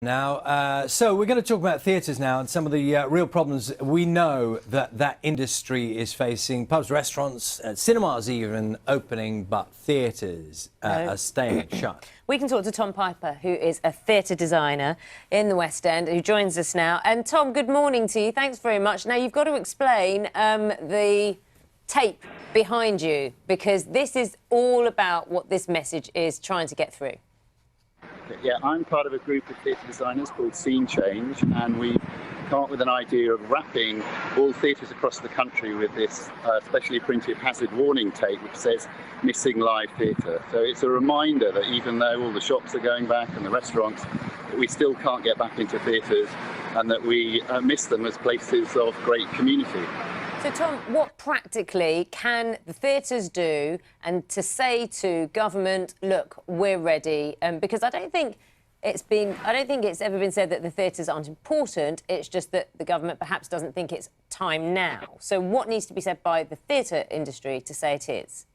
Now, so we're going to talk about theatres now and some of the real problems we know that industry is facing. Pubs, restaurants, cinemas even opening, but theatres are staying shut. We can talk to Tom Piper, who is a theatre designer in the West End, who joins us now. And Tom, good morning to you. Thanks very much. Now, you've got to explain the tape behind you, because this is all about what this message is trying to get through. Yeah, I'm part of a group of theatre designers called Scene Change, and we've come up with an idea of wrapping all theatres across the country with this specially printed hazard warning tape which says missing live theatre. So it's a reminder that even though all the shops are going back and the restaurants, we still can't get back into theatres, and that we miss them as places of great community. So, Tom, what practically can the theatres do and to say to government, look, we're ready? Because I don't think it's ever been said that the theatres aren't important. It's just that the government perhaps doesn't think it's time now. So what needs to be said by the theatre industry to say it is?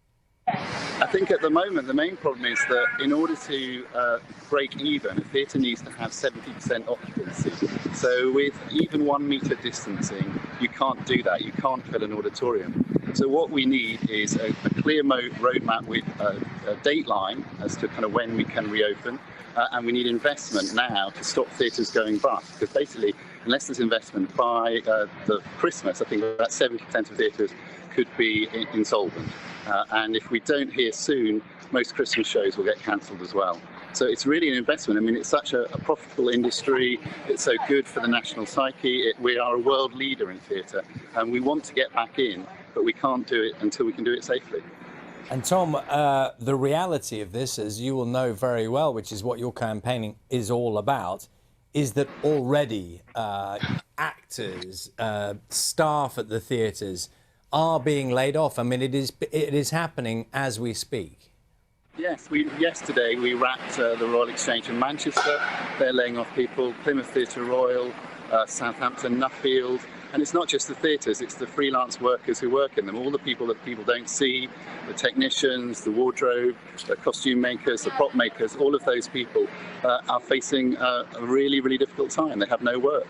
I think at the moment the main problem is that in order to break even, a theatre needs to have 70% occupancy. So with even 1 metre distancing, you can't do that. You can't fill an auditorium. So what we need is a clear roadmap with a date line as to kind of when we can reopen. And we need investment now to stop theatres going bust. Because basically, unless there's investment by the Christmas, I think about 70% of theatres could be insolvent. And if we don't hear soon, most Christmas shows will get cancelled as well. So it's really an investment. I mean, it's such a profitable industry. It's so good for the national psyche. We are a world leader in theatre, and we want to get back in, but we can't do it until we can do it safely. And Tom, the reality of this, as you will know very well, which is what your campaigning is all about, is that already actors, staff at the theatres are being laid off. I mean, it is happening as we speak. Yes, yesterday we wrapped the Royal Exchange in Manchester. They're laying off people. Plymouth Theatre Royal, Southampton, Nuffield. And it's not just the theatres, it's the freelance workers who work in them, all the people that people don't see, the technicians, the wardrobe, the costume makers, the prop makers, all of those people are facing a really, really difficult time. They have no work.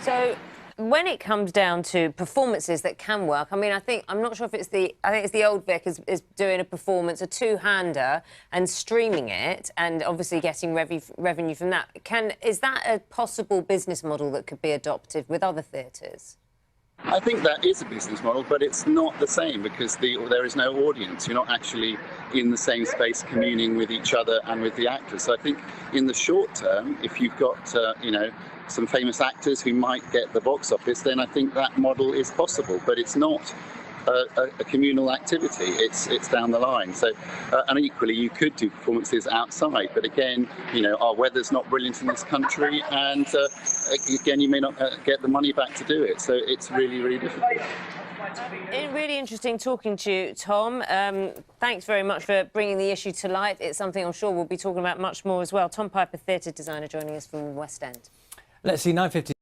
So when it comes down to performances that can work, I mean, I'm not sure if it's the Old Vic is doing a performance, a two-hander, and streaming it, and obviously getting revenue from that. Is that a possible business model that could be adopted with other theatres? I think that is a business model, but it's not the same because there is no audience. You're not actually in the same space communing with each other and with the actors. So I think in the short term, if you've got, some famous actors who might get the box office, then I think that model is possible, but it's not a communal activity. It's down the line. So, and equally, you could do performances outside, but again, our weather's not brilliant in this country, and again, you may not get the money back to do it. So it's really, really difficult. It's really interesting talking to you, Tom. Thanks very much for bringing the issue to light. It's something I'm sure we'll be talking about much more as well. Tom Piper, theatre designer, joining us from West End. Let's see, 9:50.